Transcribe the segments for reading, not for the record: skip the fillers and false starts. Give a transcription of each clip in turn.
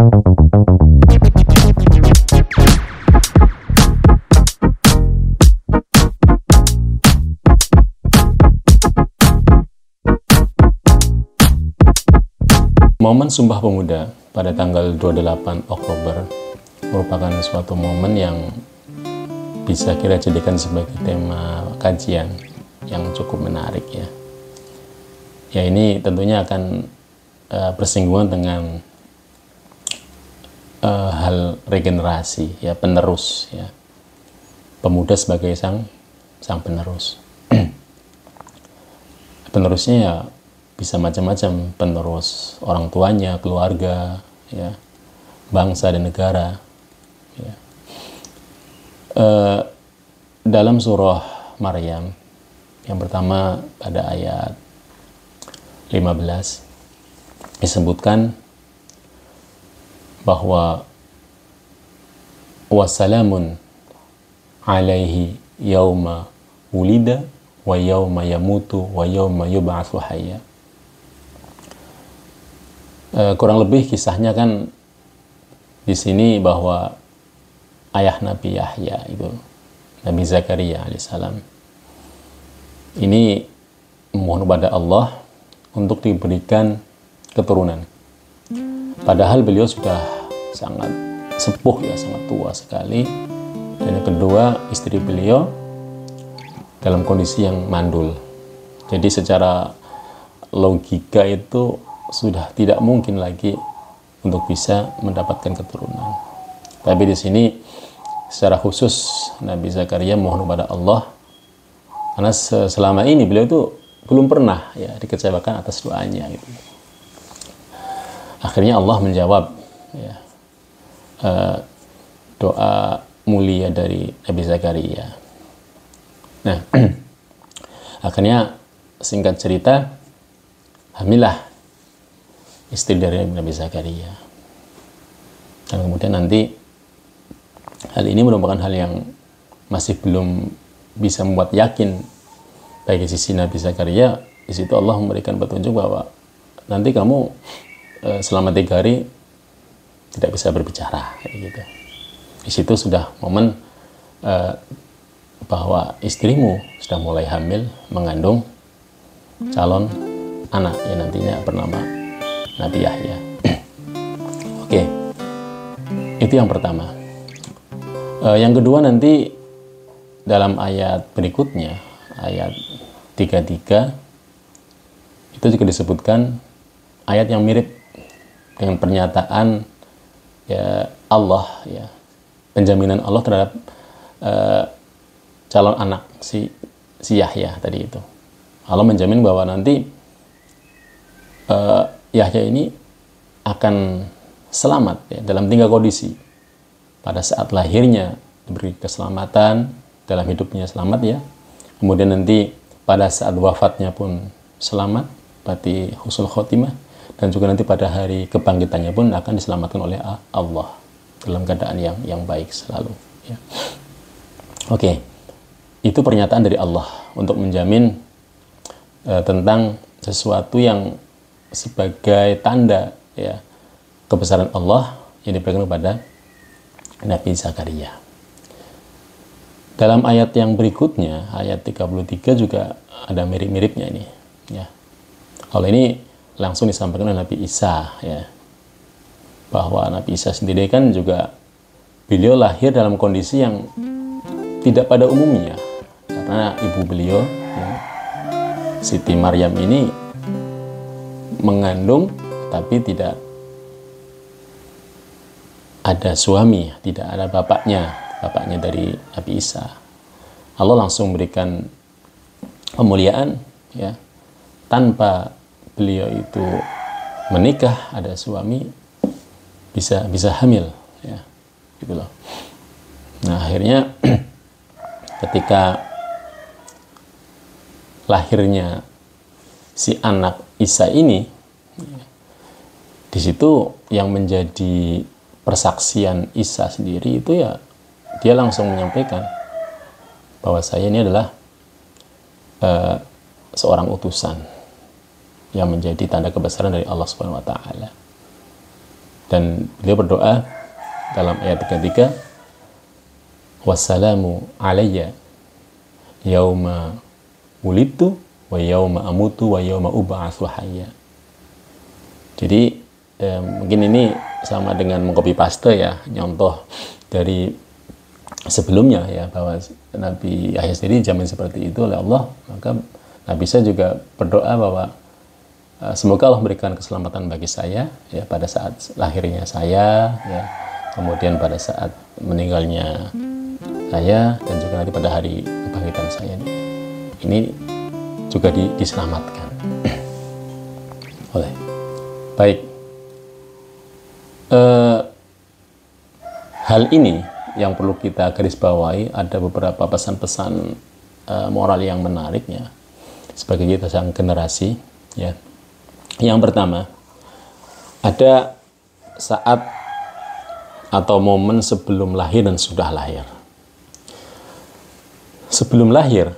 Momen Sumpah Pemuda pada tanggal 28 Oktober merupakan suatu momen yang bisa kita jadikan sebagai tema kajian yang cukup menarik ya. Ya, ini tentunya akan bersinggungan dengan hal regenerasi ya, penerus ya. Pemuda sebagai sang penerus. Penerusnya ya bisa macam-macam, penerus orang tuanya, keluarga, ya, bangsa dan negara. Ya. Dalam surah Maryam yang pertama pada ayat 15 disebutkan bahwa wassalamun alaihi yauma wulida wa yauma yamutu wa yauma yub'atsu hayya. Kurang lebih kisahnya kan di sini bahwa ayah Nabi Yahya itu Nabi Zakaria alaihissalam ini mohon kepada Allah untuk diberikan keturunan. Padahal beliau sudah sangat sepuh ya, sangat tua sekali. Dan yang kedua, istri beliau dalam kondisi yang mandul. Jadi secara logika itu sudah tidak mungkin lagi untuk bisa mendapatkan keturunan. Tapi di sini secara khusus Nabi Zakaria mohon kepada Allah karena selama ini beliau itu belum pernah ya dikecewakan atas doanya gitu. Akhirnya Allah menjawab ya, doa mulia dari Nabi Zakaria. Nah, akhirnya singkat cerita, hamilah istri dari Nabi Zakaria. Dan kemudian nanti hal ini merupakan hal yang masih belum bisa membuat yakin bagi sisi Nabi Zakaria. Di situ Allah memberikan petunjuk bahwa nanti kamu selama 3 hari tidak bisa berbicara kayak gitu. Di situ sudah momen bahwa istrimu sudah mulai hamil, mengandung calon anak yang nantinya bernama Nabi Yahya. Oke, itu yang pertama. Yang kedua nanti dalam ayat berikutnya, ayat 33, itu juga disebutkan ayat yang mirip dengan pernyataan ya Allah ya, penjaminan Allah terhadap calon anak si Yahya tadi itu. Allah menjamin bahwa nanti Yahya ini akan selamat ya, dalam 3 kondisi. Pada saat lahirnya diberi keselamatan, dalam hidupnya selamat ya. Kemudian nanti pada saat wafatnya pun selamat, berarti husnul khotimah. Dan juga nanti pada hari kebangkitannya pun akan diselamatkan oleh Allah dalam keadaan yang baik selalu ya. Oke, itu pernyataan dari Allah untuk menjamin tentang sesuatu yang sebagai tanda ya kebesaran Allah yang diberikan kepada Nabi Zakaria. Dalam ayat yang berikutnya, ayat 33 juga ada mirip-miripnya ini ya. Kalau ini langsung disampaikan oleh Nabi Isa ya, bahwa Nabi Isa sendiri kan juga beliau lahir dalam kondisi yang tidak pada umumnya, karena ibu beliau ya, Siti Maryam ini mengandung tapi tidak ada suami, tidak ada bapaknya dari Nabi Isa. Allah langsung memberikan kemuliaan ya, tanpa beliau itu menikah, ada suami, bisa hamil ya, gitu loh. Nah, akhirnya ketika lahirnya si anak Isa ini, di situ yang menjadi persaksian Isa sendiri itu ya, dia langsung menyampaikan bahwa saya ini adalah seorang utusan yang menjadi tanda kebesaran dari Allah Subhanahu wa taala. Dan beliau berdoa dalam ayat ketiga, wassalamu alayya yauma wulidtu wa yauma amutu wa yauma ub'atsu hayya. Jadi mungkin ini sama dengan mengcopy paste ya, nyontoh dari sebelumnya ya, bahwa Nabi Yahya sendiri dijamin seperti itu oleh Allah. Maka Nabi saya juga berdoa bahwa semoga Allah memberikan keselamatan bagi saya ya pada saat lahirnya saya ya, kemudian pada saat meninggalnya saya, dan juga nanti pada hari kebangkitan saya ini juga diselamatkan oleh. Baik, hal ini yang perlu kita garis bawahi, ada beberapa pesan-pesan moral yang menarik ya sebagai kita sang generasi ya. Yang pertama, ada saat atau momen sebelum lahir dan sudah lahir. Sebelum lahir,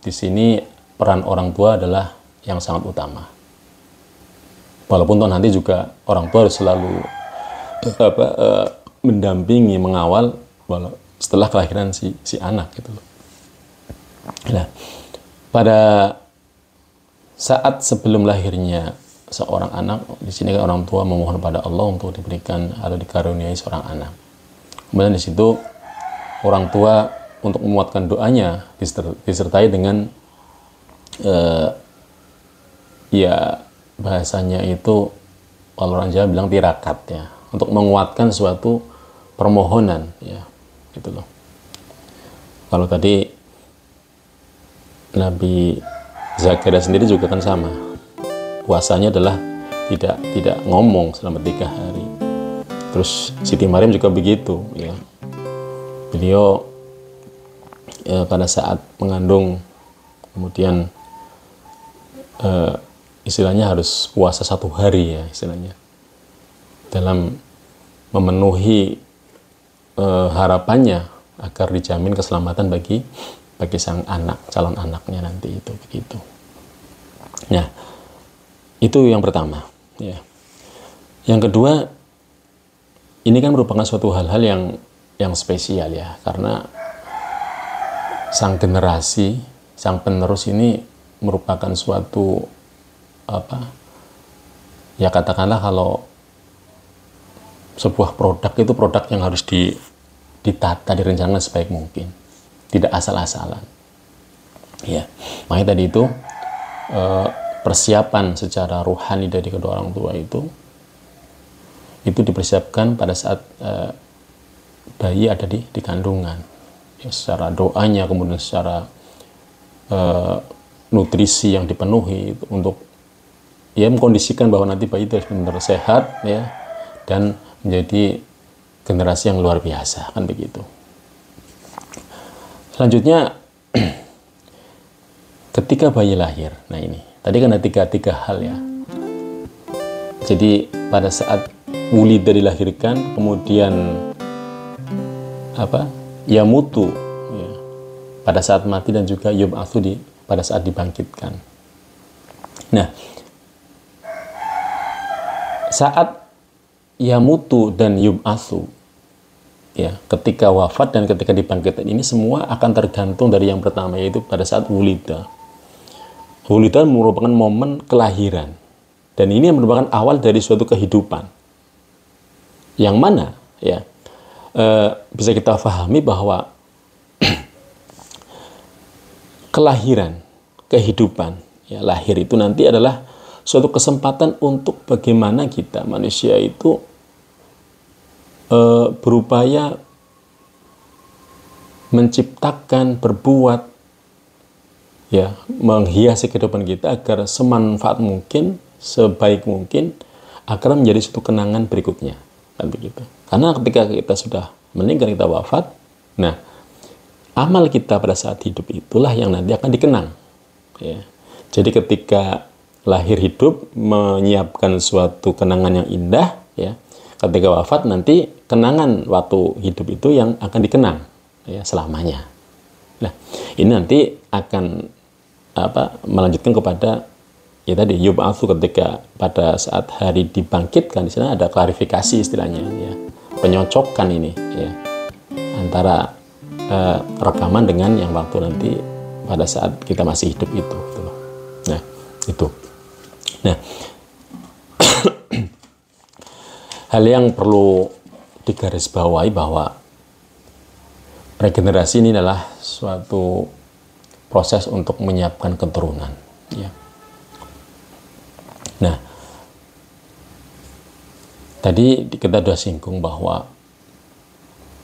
di sini peran orang tua adalah yang sangat utama. Walaupun toh nanti juga orang tua harus selalu mendampingi, mengawal setelah kelahiran si anak gitu loh. Nah, pada saat sebelum lahirnya seorang anak, di sini kan orang tua memohon pada Allah untuk diberikan atau dikaruniai seorang anak. Kemudian di situ orang tua untuk menguatkan doanya disertai dengan ya bahasanya itu kalau orang Jawa bilang tirakat ya, untuk menguatkan suatu permohonan ya, gitu loh. Kalau tadi Nabi Zakaria sendiri juga kan sama, puasanya adalah tidak ngomong selama 3 hari. Terus Siti Maryam juga begitu ya, beliau pada saat mengandung kemudian istilahnya harus puasa 1 hari ya istilahnya, dalam memenuhi harapannya agar dijamin keselamatan bagi sang anak, calon anaknya nanti itu begitu. Nah, itu yang pertama ya. Yang kedua, ini kan merupakan suatu hal-hal yang spesial ya, karena sang generasi, sang penerus ini merupakan suatu ya katakanlah kalau sebuah produk itu produk yang harus ditata, direncanakan sebaik mungkin, tidak asal-asalan ya. Makanya tadi itu persiapan secara rohani dari kedua orang tua itu dipersiapkan pada saat bayi ada di kandungan ya, secara doanya, kemudian secara nutrisi yang dipenuhi untuk ya mengkondisikan bahwa nanti bayi itu benar-benar sehat ya, dan menjadi generasi yang luar biasa kan begitu. Selanjutnya ketika bayi lahir, nah ini tadi kan ada tiga hal ya. Jadi pada saat wulida dilahirkan, kemudian yamutu ya, pada saat mati, dan juga yub'atsu pada saat dibangkitkan. Nah, saat yamutu dan yub'atsu ya, ketika wafat dan ketika dibangkitkan, ini semua akan tergantung dari yang pertama, yaitu pada saat wulida. Wulida merupakan momen kelahiran, dan ini merupakan awal dari suatu kehidupan yang mana ya bisa kita pahami bahwa kelahiran, kehidupan ya, lahir itu nanti adalah suatu kesempatan untuk bagaimana kita manusia itu berupaya menciptakan, berbuat ya, menghiasi kehidupan kita agar semanfaat mungkin, sebaik mungkin, agar menjadi suatu kenangan berikutnya kan begitu. Karena ketika kita sudah meninggal, kita wafat, nah amal kita pada saat hidup itulah yang nanti akan dikenang ya. Jadi ketika lahir hidup menyiapkan suatu kenangan yang indah ya, ketika wafat nanti kenangan waktu hidup itu yang akan dikenang ya selamanya. Nah, ini nanti akan melanjutkan kepada ya tadi yub'atsu, ketika pada saat hari dibangkitkan, di sana ada klarifikasi istilahnya ya, penyocokan ini ya antara rekaman dengan yang waktu nanti pada saat kita masih hidup itu gitu loh. Nah itu, nah hal yang perlu digarisbawahi bahwa regenerasi ini adalah suatu proses untuk menyiapkan keturunan ya. Nah, tadi kita sudah singgung bahwa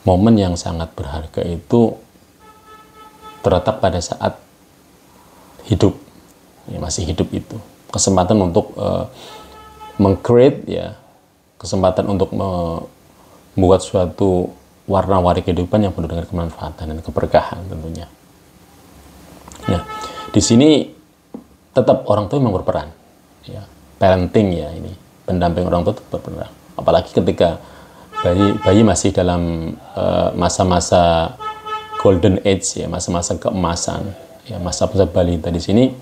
momen yang sangat berharga itu terletak pada saat hidup, ya, masih hidup itu. Kesempatan untuk meng-create, ya, kesempatan untuk membuat suatu warna-warni kehidupan yang penuh dengan kemanfaatan dan keberkahan tentunya. Nah, di sini tetap orang tua memang berperan, ya. Parenting ya, ini pendamping orang tua tetap berperan. Apalagi ketika bayi masih dalam masa-masa golden age ya, masa-masa keemasan ya, masa-masa balita. Di sini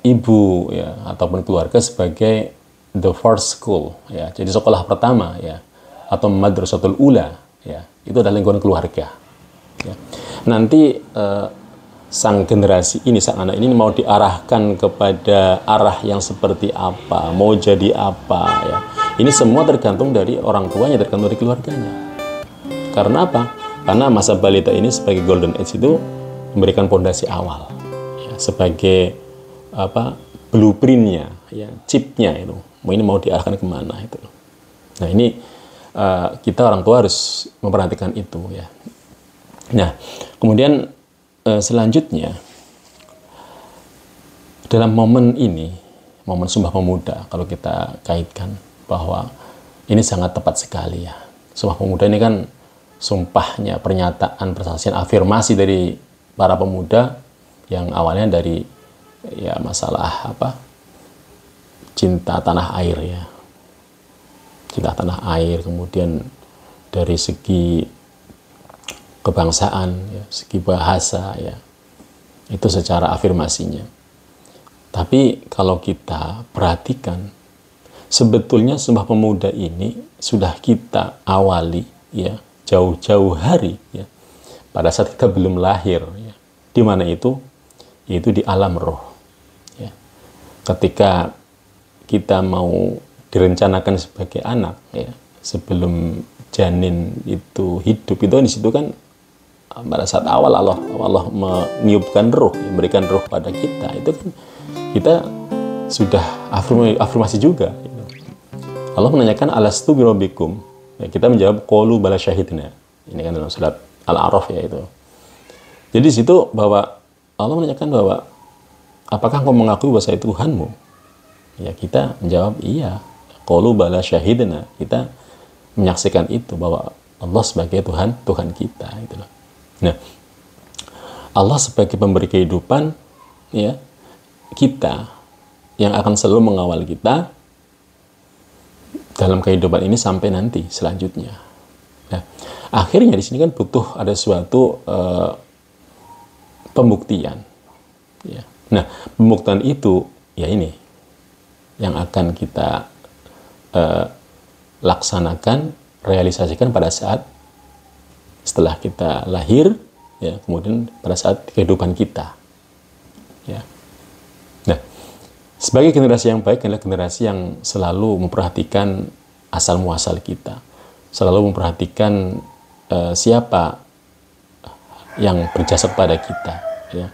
ibu ya ataupun keluarga sebagai the first school ya, jadi sekolah pertama ya, atau madrasatul ula ya, itu adalah lingkungan keluarga ya. Nanti sang generasi ini, sang anak ini mau diarahkan kepada arah yang seperti apa, mau jadi apa ya, ini semua tergantung dari orang tuanya, tergantung dari keluarganya. Karena apa? Karena masa balita ini sebagai golden age itu memberikan fondasi awal ya, sebagai apa, blueprintnya ya, chipnya itu, ini mau diarahkan kemana itu. Nah ini kita orang tua harus memperhatikan itu ya. Nah kemudian selanjutnya dalam momen ini, momen Sumpah Pemuda, kalau kita kaitkan bahwa ini sangat tepat sekali ya. Sumpah Pemuda ini kan sumpahnya, pernyataan, persaksian, afirmasi dari para pemuda yang awalnya dari ya masalah apa, cinta tanah air ya, cinta tanah air, kemudian dari segi kebangsaan ya, segi bahasa ya, itu secara afirmasinya. Tapi kalau kita perhatikan, sebetulnya Sumpah Pemuda ini sudah kita awali ya jauh-jauh hari ya, pada saat kita belum lahir ya. Di mana itu? Yaitu di alam roh ya. Ketika kita mau direncanakan sebagai anak ya, sebelum janin itu hidup, itu di situ kan pada saat awal Allah meniupkan roh, memberikan roh pada kita, itu kan kita sudah afirmasi juga gitu. Allah menanyakan alastu birabbikum ya, kita menjawab qalu bala syahidna. Ini kan dalam surat Al-A'raf ya itu. Jadi di situ bahwa Allah menanyakan bahwa apakah engkau mengakui bahwa saya Tuhanmu? Ya kita menjawab iya. Qalu bala syahidna. Kita menyaksikan itu bahwa Allah sebagai Tuhan kita gitu loh. Nah, Allah sebagai pemberi kehidupan ya, kita yang akan selalu mengawal kita dalam kehidupan ini sampai nanti selanjutnya. Nah, akhirnya di sini kan butuh ada suatu pembuktian ya. Nah, pembuktian itu ya ini yang akan kita laksanakan, realisasikan pada saat setelah kita lahir ya, kemudian pada saat kehidupan kita ya. Nah, sebagai generasi yang baik adalah generasi yang selalu memperhatikan asal muasal kita, selalu memperhatikan siapa yang berjasa kepada kita ya,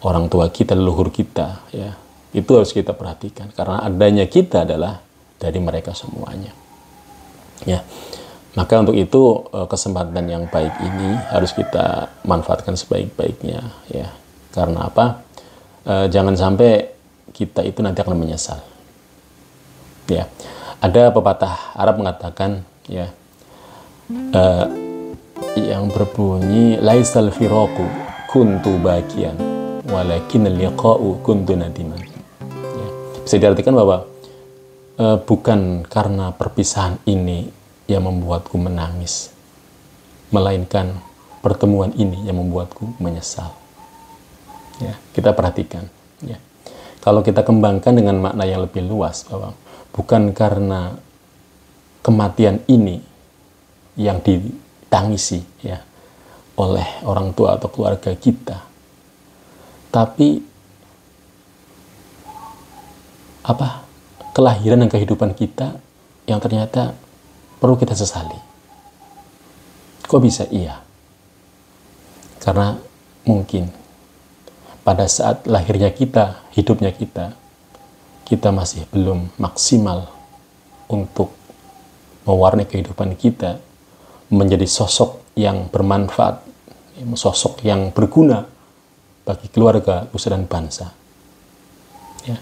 orang tua kita, leluhur kita ya, itu harus kita perhatikan karena adanya kita adalah dari mereka semuanya ya. Maka untuk itu kesempatan yang baik ini harus kita manfaatkan sebaik-baiknya ya. Karena apa? Jangan sampai kita itu nanti akan menyesal. Ya. Ada pepatah Arab mengatakan ya, yang berbunyi laisal firaqu kuntu bakian walakin liqa'u kuntu nadiman. Ya. Bisa diartikan bahwa bukan karena perpisahan ini yang membuatku menangis, melainkan pertemuan ini yang membuatku menyesal. Ya, kita perhatikan. Ya. Kalau kita kembangkan dengan makna yang lebih luas, bahwa bukan karena kematian ini yang ditangisi ya oleh orang tua atau keluarga kita, tapi kelahiran dan kehidupan kita yang ternyata perlu kita sesali. Kok bisa? Iya, karena mungkin pada saat lahirnya kita, hidupnya kita masih belum maksimal untuk mewarnai kehidupan kita menjadi sosok yang bermanfaat, sosok yang berguna bagi keluarga, nusa dan bangsa. Ya.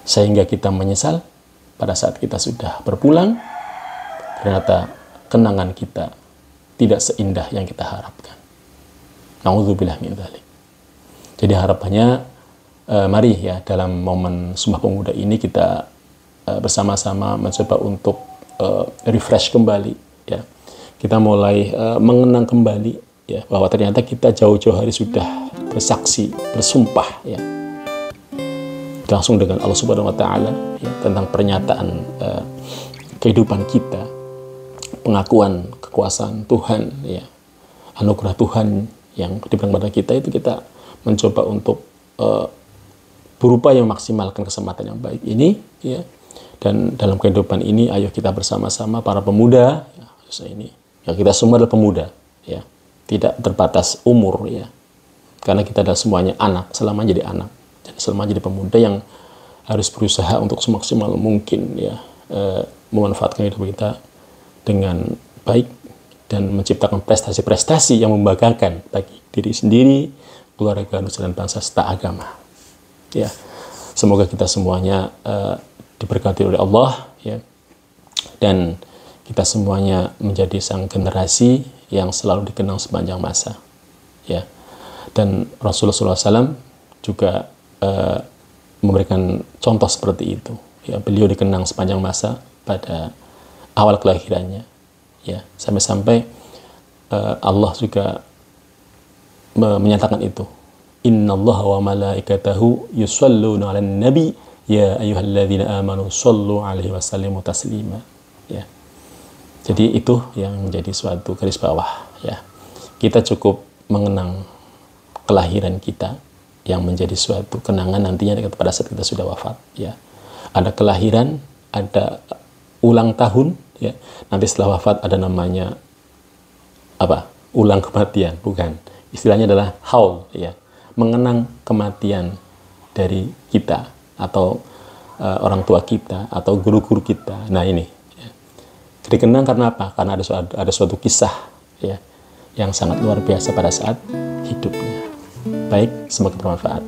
Sehingga kita menyesal pada saat kita sudah berpulang, ternyata kenangan kita tidak seindah yang kita harapkan. Na'udzubillah min dzalik. Jadi harapannya mari ya dalam momen Sumpah Pemuda ini kita bersama-sama mencoba untuk refresh kembali ya. Kita mulai mengenang kembali ya bahwa ternyata kita jauh-jauh hari sudah bersaksi, bersumpah ya. Langsung dengan Allah Subhanahu wa taala ya, tentang pernyataan kehidupan kita, pengakuan kekuasaan Tuhan ya. Anugerah Tuhan yang diberikan kepada kita itu kita mencoba untuk berupaya memaksimalkan kesempatan yang baik ini ya. Dan dalam kehidupan ini ayo kita bersama-sama para pemuda ya, ini ya, kita semua adalah pemuda ya, tidak terbatas umur ya, karena kita adalah semuanya anak, selama jadi anak dan selama jadi pemuda yang harus berusaha untuk semaksimal mungkin ya memanfaatkan hidup kita dengan baik dan menciptakan prestasi-prestasi yang membanggakan bagi diri sendiri, keluarga, nusa dan bangsa serta agama. Ya, semoga kita semuanya diberkati oleh Allah ya, dan kita semuanya menjadi sang generasi yang selalu dikenang sepanjang masa. Ya, dan Rasulullah SAW juga memberikan contoh seperti itu. Ya, beliau dikenang sepanjang masa pada awal kelahirannya. Ya, sampai-sampai Allah juga menyatakan itu. Innallaha wa malaikatahu yusholluna 'alan nabi ya ayyuhalladzina amanu shollu 'alaihi wa sallimu taslima. Ya. Jadi itu yang menjadi suatu garis bawah ya. Kita cukup mengenang kelahiran kita yang menjadi suatu kenangan nantinya pada saat kita sudah wafat ya. Ada kelahiran, ada ulang tahun ya. Nanti setelah wafat ada namanya ulang kematian, bukan. Istilahnya adalah haul ya, mengenang kematian dari kita atau orang tua kita atau guru-guru kita. Nah ini ya. Dikenang karena apa? Karena ada suatu kisah ya yang sangat luar biasa pada saat hidupnya. Baik, semoga bermanfaat.